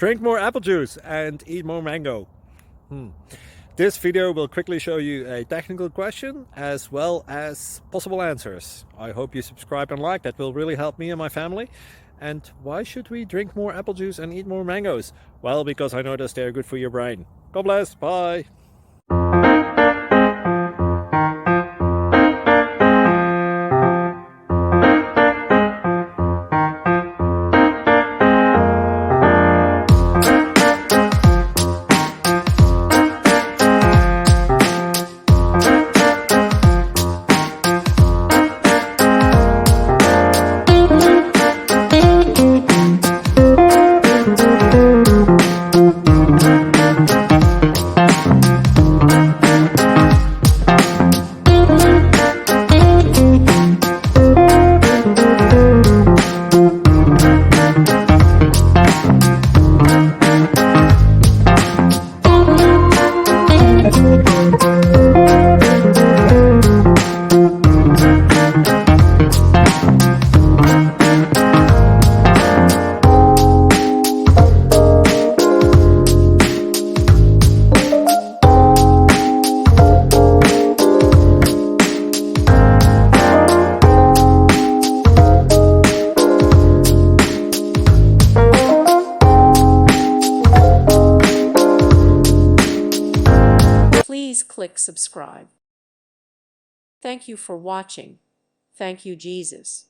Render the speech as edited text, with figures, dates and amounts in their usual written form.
Drink more apple juice and eat more mango. This video will quickly show you a technical question as well as possible answers. I hope you subscribe and like, that will really help me and my family. And why should we drink more apple juice and eat more mangoes? Well, because I noticed they're good for your brain. God bless, bye! Please click subscribe. Thank you for watching. Thank you, Jesus.